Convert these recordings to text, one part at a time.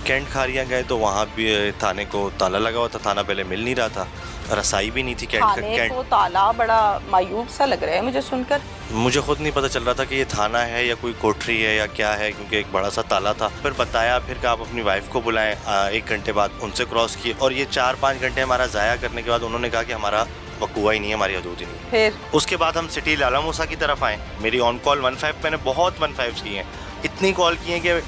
Cantt Kharian गए तो वहाँ भी थाने को ताला लगा हुआ था। थाना पहले मिल नहीं रहा था, रसाई भी नहीं थी। थाने को ताला बड़ा मायूब सा लग रहा है मुझे सुनकर। मुझे खुद नहीं पता चल रहा था कि ये थाना है या कोई कोठरी है या क्या है, क्योंकि एक बड़ा सा ताला था। फिर बताया फिर कि आप अपनी वाइफ को बुलाएं। 1 घंटे बाद उनसे क्रॉस किए और ये 4-5 घंटे हमारा ज़ाया करने के बाद उन्होंने कहा कि हमारा वकूआ ही नहीं है, हमारी हदूद ही नहीं है। फिर उसके बाद हम सिटी लाला मूसा की तरफ आए। मेरी ऑन कॉल 15 मैंने बहुत 15 की हैं, इतनी कॉल की हैं कि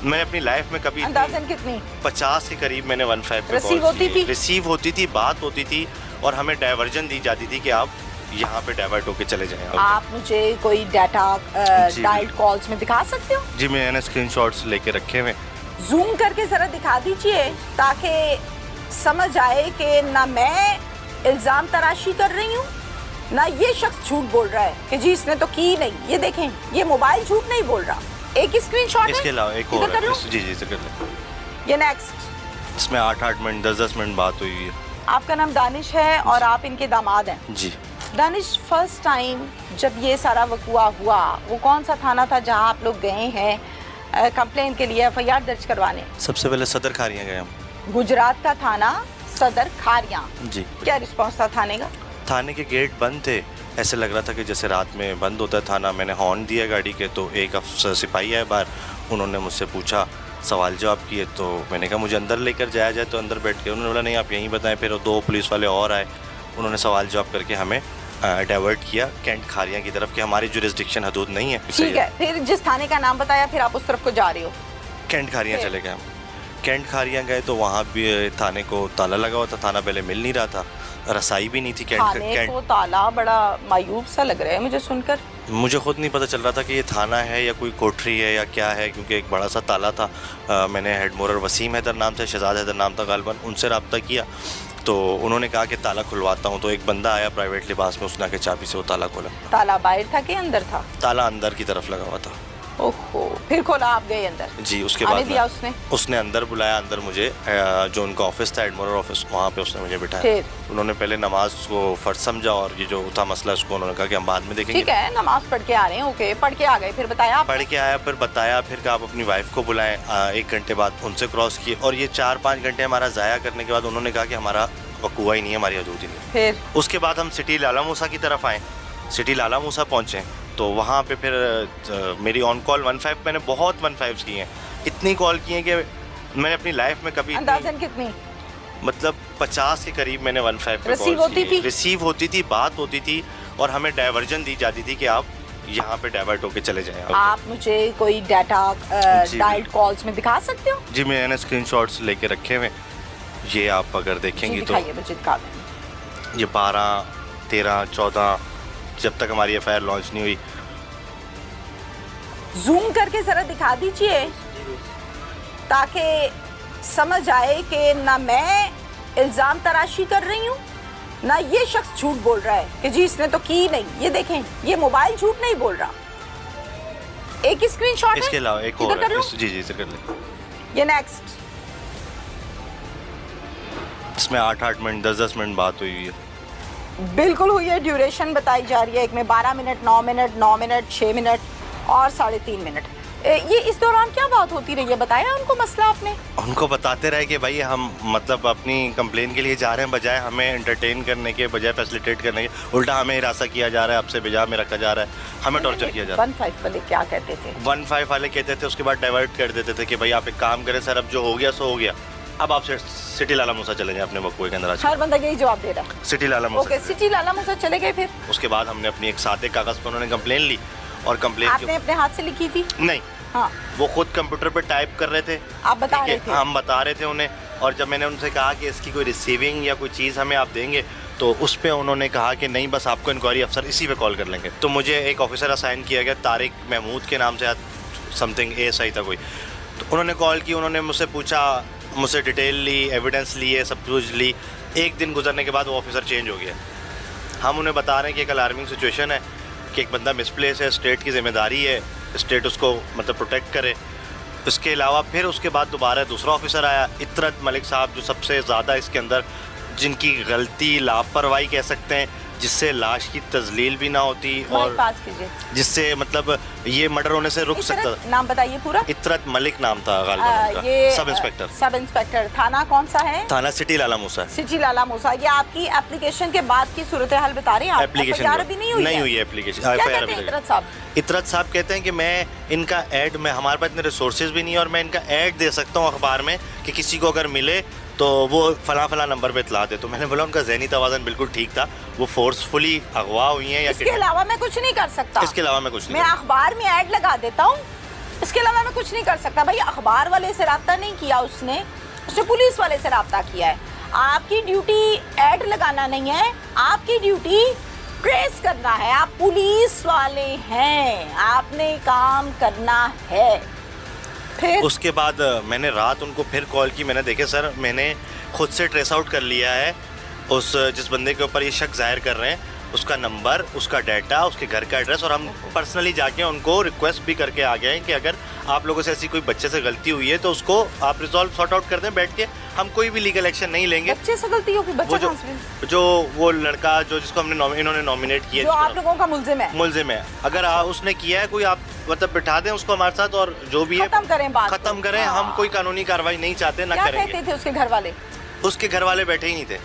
मैंने अपनी लाइफ में कभी अंदाज़न कितनी 50 के करीब मैंने 15 पे रिसीव होती थी, रिसीव होती थी, बात होती थी और हमें डाइवर्जन दी जाती थी कि आप यहाँ पे डाइवर्ट होके चले जाएं। आप मुझे कोई डाटा डायल्ड कॉल्स में दिखा सकते हो? जी मैंने स्क्रीनशॉट्स लेके रखे हुए। जूम करके जरा दिखा दीजिए ताकि समझ आए कि ना मैं इल्जाम तराशी कर रही हूँ ना ये शख्स झूठ बोल रहा है कि जी इसने तो की नहीं। ये देखें, ये मोबाइल झूठ नहीं बोल रहा। एक स्क्रीनशॉट है, इसके अलावा एक और है। जी जी कर लें। ये नेक्स्ट, इसमें 8-8 मिनट 10-10 मिनट बात हुई है। आपका नाम दानिश है और आप इनके दामाद हैं। जी दानिश, फर्स्ट टाइम जब ये सारा वकुआ हुआ वो कौन सा थाना था जहाँ आप लोग गए हैं कंप्लेन के लिए, FIR दर्ज करवाने? सबसे पहले सदर खारियाँ गए हम। गुजरात का थाना सदर खारियाँ। जी। क्या रिस्पॉन्स था थाने का? थाने के गेट बंद थे, ऐसे लग रहा था कि जैसे रात में बंद होता है थाना। मैंने हॉर्न दिया गाड़ी के तो एक अफसर सिपाही आए बाहर, उन्होंने मुझसे पूछा, सवाल जवाब किए तो मैंने कहा मुझे अंदर लेकर जाया जाए तो अंदर बैठ के। उन्होंने बोला नहीं आप यहीं बताएं। फिर 2 पुलिस वाले और आए, उन्होंने सवाल जवाब करके हमें डाइवर्ट किया कैंट खारियाँ की तरफ कि हमारी जुरिस्डिक्शन हदूद नहीं है। ठीक है, फिर जिस थाने का नाम बताया फिर आप उस तरफ को जा रहे हो? कैंट खारियाँ चले गए हम। कैंट खारियाँ गए तो वहाँ भी थाने को ताला लगा हुआ था। थाना पहले मिल नहीं रहा था, रसाई भी नहीं थी। थाने को ताला बड़ा मायूब सा लग रहा है मुझे सुनकर। मुझे खुद नहीं पता चल रहा था कि ये थाना है या कोई कोठरी है या क्या है, क्योंकि एक बड़ा सा ताला था। मैंने हेड मोरर वसीम हैदर नाम था, शहजाद हैदर नाम था गालिबन, उनसे रब्ता किया तो उन्होंने कहा कि ताला खुलवाता हूँ। तो एक बंदा आया प्राइवेट लिबास में, उसने आके चाबी से वो ताला खोला। ताला बाहर था कि अंदर था? ताला अंदर की तरफ लगा हुआ था। ओहो, फिर खोला, आप गए अंदर? जी। उसके आने बाद दिया उसने अंदर बुलाया। अंदर मुझे जो उनका ऑफिस था एडमोरर ऑफिस, वहाँ पे उसने मुझे बिठाया। उन्होंने पहले नमाज को फर्ज समझा और ये जो था मसला उसको उन्होंने कहा कि हम बाद में देखेंगे। ठीक है, नमाज पढ़ के आ रहे हैं, ओके, पढ़ के आ गए, फिर बताया? पढ़ के आया, फिर बताया फिर कि आप अपनी वाइफ को बुलाएं। 1 घंटे बाद उनसे क्रॉस किए और ये 4-5 घंटे हमारा ज़ाया करने के बाद उन्होंने कहा कि हमारा वकूआ ही नहीं है, हमारी हदूद ही नहीं है। फिर उसके बाद हम सिटी लाला मूसा की तरफ आए। सिटी लाला मूसा पहुँचे तो वहाँ पे फिर मेरी ऑन कॉल 15 मैंने बहुत 15 की हैं, इतनी कॉल की हैं कि मैंने अपनी लाइफ में कभी अंदाज़न कितनी, मतलब 50 के करीब मैंने 15 पे रिसीव होती थी, रिसीव होती थी, बात होती थी और हमें डाइवर्जन दी जाती थी कि आप यहाँ पे डाइवर्ट होके चले जाएं। आप मुझे कोई डाटा डायल्ड कॉल्स में दिखा सकते हो? जी मैंने स्क्रीनशॉट्स लेके रखे हुए, ये आप अगर देखेंगी तो दिखाइए मुझे, दिखा दें। ये 12, 13, 14 जब तक हमारी FIR लॉन्च नहीं हुई। जूम करके जरा दिखा दीजिए ताकि समझ आए कि ना मैं इल्जाम तराशी कर रही हूँ ना ये शख्स झूठ बोल रहा है कि जी इसने तो की नहीं। ये देखें, ये मोबाइल झूठ नहीं बोल रहा। एक स्क्रीनशॉट है, इसके अलावा एक और है। जी जी कर लें। ये नेक्स्ट, इसमें 8-8 मिनट 10-10 मिनट बात हुई है। बिल्कुल हुई है। ड्यूरेशन बताई जा रही है, एक में 12 मिनट, 9 मिनट, 9 मिनट, 6 मिनट और 3.5 मिनट। ये इस दौरान क्या बात होती रही है, बताया उनको मसला आपने? उनको बताते रहे कि भाई हम मतलब अपनी कंप्लेन के लिए जा रहे हैं, बजाय हमें एंटरटेन करने के, बजाय फैसिलिटेट करने के, उल्टा हमें हिरासत किया जा रहा है, आपसे बेजा में रखा जा रहा है, हमें टॉर्चर किया जा रहा है। 15 वाले क्या कहते थे? 15 वाले कहते थे, उसके बाद डाइवर्ट कर देते थे कि भाई आप एक काम करें सर, अब जो हो गया सो हो गया, अब आप सिटी लाला मूसा चले जाएं अपने वकूए के अंदर। हर बंदा यही जवाब दे रहा है, सिटी लाला मूसा। ओके, सिटी लाला मूसा चले गए। फिर उसके बाद हमने अपनी एक सादे कागज पर उन्होंने कंप्लेन ली और कंप्लेन आपने अपने हाथ से लिखी थी? नहीं, हाँ, वो खुद कंप्यूटर पे टाइप कर रहे थे, आप बता रहे थे? हम बता रहे थे उन्हें। और जब मैंने उनसे कहा कि इसकी कोई रिसीविंग या कोई चीज़ हमें आप देंगे तो उस पर उन्होंने कहा कि नहीं, बस आपको इंक्वायरी अफसर इसी पे कॉल कर लेंगे। तो मुझे एक ऑफिसर असाइन किया गया, तारिक महमूद के नाम से, समथिंग ASI था कोई। तो उन्होंने कॉल की, उन्होंने मुझसे पूछा, मुझसे डिटेल ली, एविडेंस लिए, सब कुछ ली। 1 दिन गुजरने के बाद वो ऑफिसर चेंज हो गया। हम उन्हें बता रहे हैं कि एक अलार्मिंग सिचुएशन है कि एक बंदा मिसप्लेस है, स्टेट की जिम्मेदारी है, स्टेट उसको मतलब प्रोटेक्ट करे। इसके अलावा फिर उसके बाद दोबारा दूसरा ऑफिसर आया, इतरत मलिक साहब, जो सबसे ज़्यादा इसके अंदर जिनकी गलती लापरवाही कह सकते हैं, जिससे लाश की तजलील भी ना होती और पास कीजिए, जिससे मतलब ये मर्डर होने से रुक सकता था। नाम बताइए पूरा। इतरत मलिक नाम था गालिबन उनका, ये सब इंस्पेक्टर। Sub inspector. थाना कौन सा है? थाना सिटी लाला मूसा। सिटी लाला मूसा। ये आपकी एप्लीकेशन के बाद की सूरत हाल बता रहे हैं आप? एप्लीकेशन अभी नहीं हुई है एप्लीकेशन। क्या कहते हैं इतरत साहब? इतरत साहब कहते हैं कि मैं इनका ऐड में, हमारे पास इतने रिसोर्सेज भी नहीं है और मैं इनका ऐड दे सकता हूँ अखबार में कि किसी को अगर मिले तो वो फला फला नंबर पे इतला दे। तो मैंने बोला उनका ज़हनी तवाज़न बिल्कुल ठीक था, वो फोर्सफुली अगवा हुई हैं या इसके अलावा मैं कुछ नहीं कर सकता। इसके अलावा मैं कुछ नहीं, मैं अखबार में ऐड लगा देता हूँ, इसके अलावा मैं कुछ नहीं कर सकता। भाई अखबार वाले से रब्ता नहीं किया उसने पुलिस वाले से रब्ता किया है। आपकी ड्यूटी ऐड लगाना नहीं है, आपकी ड्यूटी ट्रेस करना है। आप पुलिस वाले हैं, आपने काम करना है। फिर उसके बाद मैंने रात उनको फिर कॉल की। मैंने देखे सर, मैंने खुद से ट्रेस आउट कर लिया है उस जिस बंदे के ऊपर ये शक जाहिर कर रहे हैं, उसका नंबर, उसका डाटा, उसके घर का एड्रेस, और हम पर्सनली जाके उनको रिक्वेस्ट भी करके आ गए हैं कि अगर आप लोगों से ऐसी कोई बच्चे से गलती हुई है तो उसको आप रिजॉल्व सॉर्ट आउट कर दें बैठ के। हम कोई भी लीगल एक्शन नहीं लेंगे। बच्चे से गलती होगी? बच्चा वो जो वो लड़का जो जिसको हमने इन्होंने नॉमिनेट किया, जो आप लोगों का मुल्जिम है, अगर उसने किया है कोई, आप मतलब बिठा दें उसको हमारे साथ और जो भी है खत्म करें। हम कोई कानूनी कार्रवाई नहीं चाहते, ना करेंगे। क्या कहते थे उसके घर वाले? उसके घर वाले बैठे ही नहीं थे।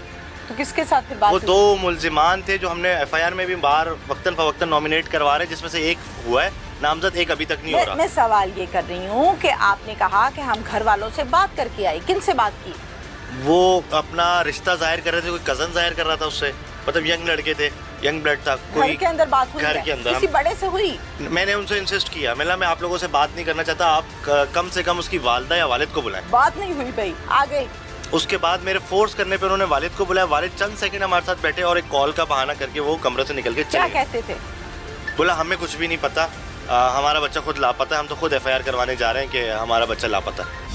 तो किसके साथ फिर बात? वो दो मुल्जिमान थे जो हमने एफआईआर में भी बार वक्तन फवक्तन नॉमिनेट करवा रहे हैं, जिसमें से एक हुआ है नामजद, एक अभी तक नहीं हो रहा। मैं सवाल ये कर रही हूँ कि आपने कहा कि हम घर वालों से बात करके आए, किन से बात की? वो अपना रिश्ता जाहिर कर रहे थे, कोई कजन जाहिर कर रहा था उससे, मतलब यंग लड़के थे, यंग ब्लड था। कोई घर के अंदर बात हुई? घर के अंदर किसी बड़े से हुई? मैंने उनसे इंसिस्ट किया, मैं आप लोगों से बात नहीं करना चाहता, आप कम से कम उसकी वालिदा या वालिद को बुलाएं। बात नहीं हुई भाई, आ गए। उसके बाद मेरे फोर्स करने पे उन्होंने वालिद को बुलाया। वालिद चंद सेकंड हमारे साथ बैठे और एक कॉल का बहाना करके वो कमरे से निकल के चले क्या गए। कहते थे? बोला हमें कुछ भी नहीं पता, हमारा बच्चा खुद लापता है, हम तो खुद एफआईआर करवाने जा रहे हैं कि हमारा बच्चा लापता है।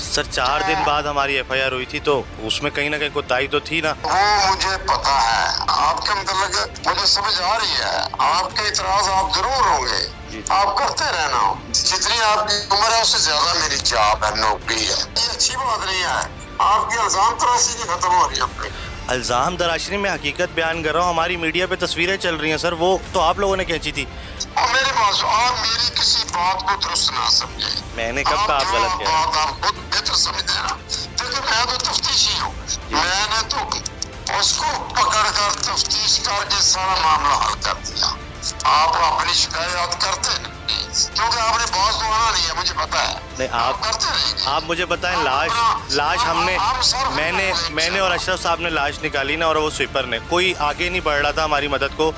सर 4 दिन बाद हमारी एफआईआर हुई थी, तो उसमें कहीं ना कहीं कोताही तो थी ना। वो मुझे पता है, आपके मतलब मुझे समझ आ रही है, आपके इतराज आप जरूर होंगे, आप करते रहना। जितनी आपकी उम्र है उससे ज्यादा मेरी जॉब है, नौकरी है, ये अच्छी बात नहीं है। आपकी इल्जाम तराशी नहीं खत्म हो रही है। इल्जाम तराशी में हकीकत बयान कर रहा हूँ, हमारी मीडिया पे तस्वीरें चल रही हैं सर, वो तो आप लोगों ने खींची थी। और मेरे पास आप मेरी किसी बात को दुरुस्त ना समझे। मैंने कब कहा आप गलत कह रहे हैं? आप खुद बेहतर समझते हैं ना। देखो मैं तो तफ्तीशी हूँ, मैंने तो उसको पकड़ कर तफ्तीश करके सारा मामला हल कर दिया। आप अपनी शिकायत करते नहीं, क्योंकि आपने बहुत तो आना नहीं है, मुझे पता है। नहीं, आप करते रहेंगे। आप मुझे बताएं, लाश हमने मैंने और अशरफ साहब ने लाश निकाली ना, और वो स्वीपर ने, कोई आगे नहीं बढ़ रहा था हमारी मदद को।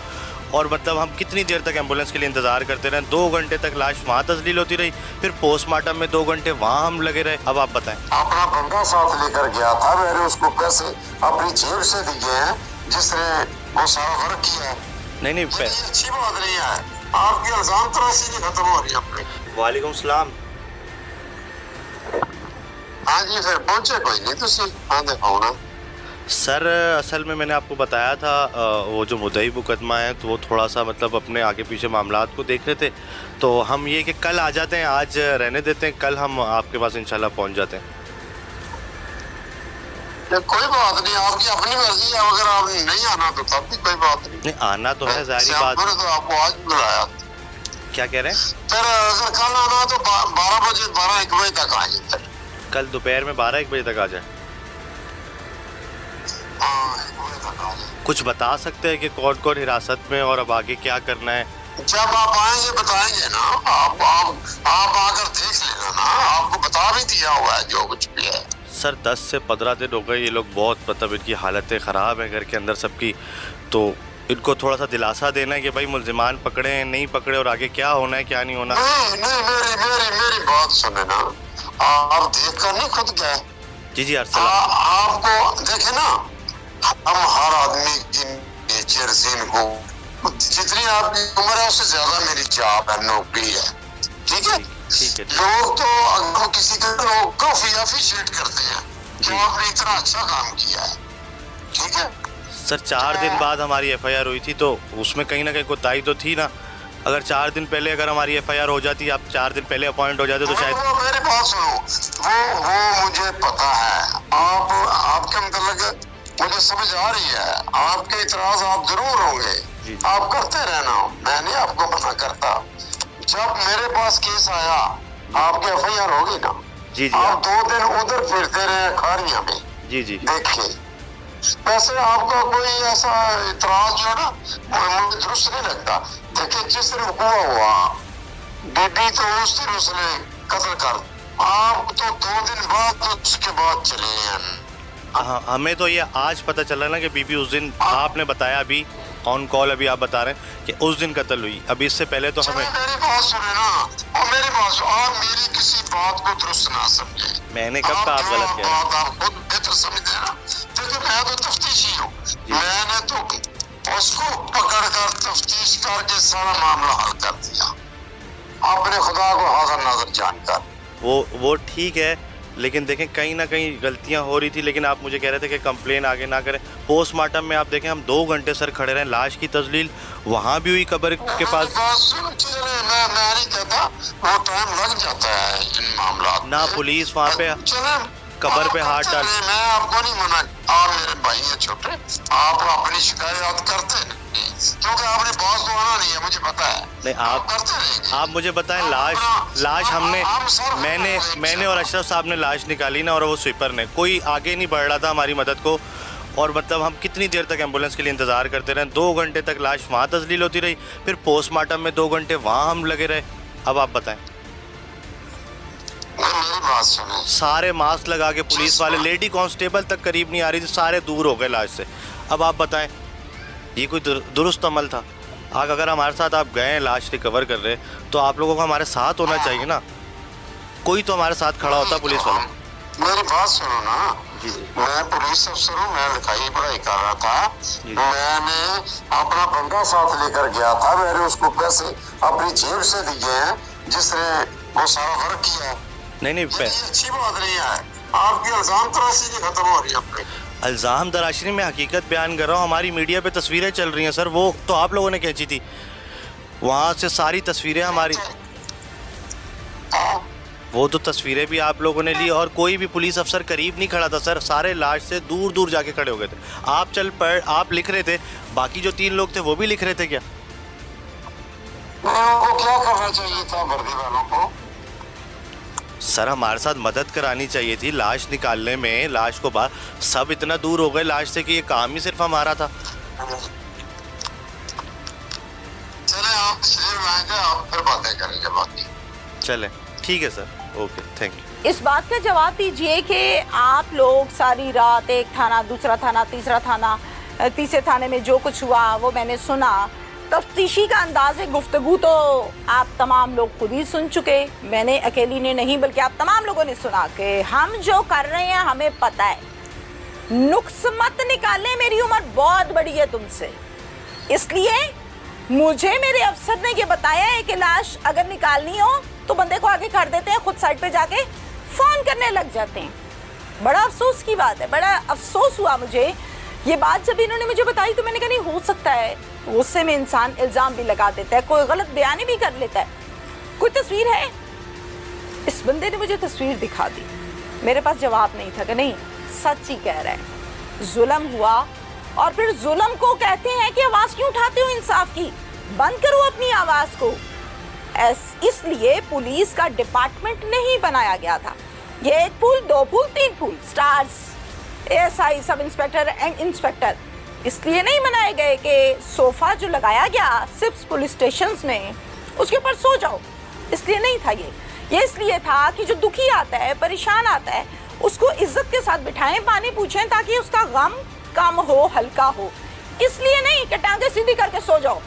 और मतलब हम कितनी देर तक एम्बुलेंस के लिए इंतजार करते रहे, 2 घंटे तक लाश वहाँ तस्लील होती रही, फिर पोस्टमार्टम में 2 घंटे वहाँ हम लगे रहे। अब आप बताएं। अपना बंदा साथ लेकर गया था, मैंने उसको पैसे अपनी जेब से दिए हैं, जिसने वो सारा वर्क किया है। नहीं अच्छी बात नहीं है, आपकी इल्जाम तराशी नहीं खत्म हो रही है। वालेकुम सलाम। हाँ जी, फिर पहुंचे कोई नहीं, तुम हाँ दिखाओ ना। सर असल में मैंने आपको बताया था, वो जो मुद्दई मुकदमा है, तो वो थोड़ा सा मतलब अपने आगे पीछे मामलात को देख रहे थे, तो हम ये कि कल आ जाते हैं, आज रहने देते हैं, कल हम आपके पास इंशाल्लाह पहुंच जाते हैं। कोई बात नहीं, आपकी अपनी मर्जी है, अगर आप नहीं आना तो तब भी कोई बात नहीं। आना तो है, जाहिर बात। तो आपको आज बुलाया। क्या कह रहे हैं? फिर अगर कल आना तो 12 बजे 12-1 बजे तक आ जाए। कल दोपहर में 12-1 बजे तक आ जाए। कुछ बता सकते हैं कि कौन कौन हिरासत में और अब आगे क्या करना है? जब आप आएंगे बताएंगे ना, आप आकर देख लेना ना, आपको बता भी दिया हुआ है जो कुछ भी है। सर 10 से 15 दिन हो गए, ये लोग बहुत मतलब इनकी हालतें ख़राब है घर के अंदर सबकी, तो इनको थोड़ा सा दिलासा देना है कि भाई मुल्जिमान पकड़े हैं नहीं पकड़े और आगे क्या होना है क्या नहीं होना। नहीं, मेरी बात सुने ना, आप देख कर नहीं खुद गए? जी आपको देखे ना, हम हर आदमी की नेचर से इनको, जितनी आपकी उम्र है उससे ज्यादा मेरी जॉब है, नौकरी है, ठीक है? लोग तो अगर किसी का लोग को अप्रिशिएट करते हैं कि आपने इतना अच्छा काम किया है, ठीक है? सर 4 दिन बाद हमारी एफआईआर हुई थी, तो उसमें कहीं ना कहीं कोताही तो थी ना। अगर 4 दिन पहले अगर हमारी एफआईआर हो जाती, आप 4 दिन पहले अपॉइंट हो जाते तो शायद। मेरे बात सुनो, वो मुझे पता है, आपके मतलब मुझे समझ आ रही है, आपके इतराज आप जरूर होंगे, आप करते रहना, मैं नहीं आपको मना करता। जब मेरे पास केस आया, आपकी FIR होगी ना, जी आप 2 दिन उधर फिरते रहे खारिया में, जी जी देखिए वैसे आपका कोई ऐसा इतराज जो है ना मुझे दुरुस्त नहीं लगता। देखिए जिस दिन हुआ बीबी तो उस दिन उसने कत्ल कर, आप तो 2 दिन बाद उसके बाद चले हैं। हाँ, हमें तो ये आज पता चला ना कि बीबी उस दिन, आपने बताया अभी ऑन कॉल, अभी आप बता रहे हैं कि उस दिन कत्ल हुई, अभी इससे पहले तो हमें। मेरी बात सुने ना, और मेरी बात आप मेरी किसी बात को दुरुस्त ना समझे। मैंने कब कहा आप गलत कह रहे हैं? आप खुद बेहतर समझते हैं ना, क्योंकि मैं तो तफ्तीशी हूँ, मैंने तो उसको पकड़ कर तफ्तीश करके सारा मामला हल कर दिया, अपने खुदा को हाजिर नाज़िर जानकर। वो ठीक है, लेकिन देखें कहीं ना कहीं गलतियां हो रही थी, लेकिन आप मुझे कह रहे थे कि कंप्लेन आगे ना करें। पोस्टमार्टम में आप देखें हम 2 घंटे सर खड़े रहे, लाश की तजलील वहाँ भी हुई कब्र के पास। मैं नहीं कहता, वो टाइम लग जाता है इन मामला ना पुलिस वहाँ पे कब्र पे हाथ डाल। मैं आपको नहीं मना, आप मेरे भाई हैं छोटे, आप अपनी शिकायत करते हैं क्योंकि आपने बॉस को आना नहीं है, मुझे पता है। नहीं आप मुझे बताएं, लाश हमने मैंने और अशरफ साहब ने लाश निकाली ना, और वो स्वीपर ने, कोई आगे नहीं बढ़ रहा था हमारी मदद को, और मतलब हम कितनी देर तक एम्बुलेंस के लिए इंतज़ार करते रहे, 2 घंटे तक लाश वहाँ तस्लील होती रही, फिर पोस्टमार्टम में 2 घंटे वहाँ हम लगे रहे। अब आप बताएं। मेरी बात सुनो, सारे मास्क लगा के पुलिस वाले, लेडी कांस्टेबल तक करीब नहीं आ रही थी, सारे दूर हो गए लाश से। अब आप बताएं, ये कोई दुरुस्त अमल था? अगर हमारे साथ आप गए लाश रिकवर कर रहे, तो आप लोगों को हमारे साथ होना चाहिए ना, कोई तो हमारे साथ खड़ा होता पुलिस वाला। मेरी बात सुनो ना, मैं पुलिस अफसर हूँ, मैं लिखाई पढ़ाई कर रहा था, मैंने अपना बंदा साथ लेकर गया था, मैंने उसको पैसे अपनी जेब से दिए हैं, जिसने वो सारा वर्क किया। नहीं अच्छी बात नहीं है, आपकी इल्जाम तराशी नहीं खत्म हो रही है। इल्जाम तराशी में हकीकत बयान कर रहा हूँ, हमारी मीडिया पे तस्वीरें चल रही हैं सर, वो तो आप लोगों ने खींची थी, वहाँ से सारी तस्वीरें हमारी, वो तो तस्वीरें भी आप लोगों ने ली, और कोई भी पुलिस अफसर करीब नहीं खड़ा था सर, सारे लाश से दूर दूर जाके खड़े हो गए थे। आप लिख रहे थे, बाकी जो 3 लोग थे वो भी लिख रहे थे क्या? उनको क्या करना चाहिए था वर्दी वालों को? सर हमारे साथ मदद करानी चाहिए थी लाश निकालने में, लाश को बाहर, सब इतना दूर हो गए लाश से कि ये काम ही सिर्फ हमारा था। चले आप तशरीफ लाएंगे, आप फिर बातें करेंगे बाकी। चले ठीक है सर, ओके थैंक यू। इस बात का जवाब दीजिए कि आप लोग सारी रात एक थाना, दूसरा थाना, तीसरा थाना, तीसरे थाने में जो कुछ हुआ वो मैंने सुना। तफ्तीशी का अंदाज़ गुफ्तगू तो आप तमाम लोग खुद ही सुन चुके, मैंने अकेली ने नहीं बल्कि आप तमाम लोगों ने सुना कि हम जो कर रहे हैं हमें पता है। नुक्स मत निकाले, मेरी उम्र बहुत बड़ी है तुमसे, इसलिए मुझे मेरे अफसर ने ये बताया है कि लाश अगर निकालनी हो तो बंदे को आगे कर देते हैं, खुद साइड पे जाके फ़ोन करने लग जाते हैं। बड़ा अफसोस की बात है, बड़ा अफसोस हुआ मुझे ये बात जब इन्होंने मुझे बताई, तो मैंने कहा नहीं हो सकता है, गुस्से में इंसान इल्ज़ाम भी लगा देता है, कोई गलत बयानी भी कर लेता है। कोई तस्वीर है, इस बंदे ने मुझे तस्वीर दिखा दी, मेरे पास जवाब नहीं था कि नहीं सच ही कह रहा है, जुल्म हुआ। और फिर जुल्म को कहते हैं कि आवाज़ क्यों उठाते हो, इंसाफ की बंद करो अपनी आवाज़ को। इसलिए पुलिस का डिपार्टमेंट नहीं बनाया गया था। ये 1 फूल 2 फूल 3 फूल stars, ASI, sub inspector and inspector इसलिए नहीं बनाए गए कि सोफा जो लगाया गया सिर्फ पुलिस स्टेशंस में उसके ऊपर सो जाओ, इसलिए नहीं था ये इसलिए था कि जो दुखी आता है, परेशान आता है, उसको इज्जत के साथ बिठाएं, पानी पूछें ताकि उसका गम कम हो, हल्का हो, इसलिए नहीं कि टांगे सीधी करके सो जाओ।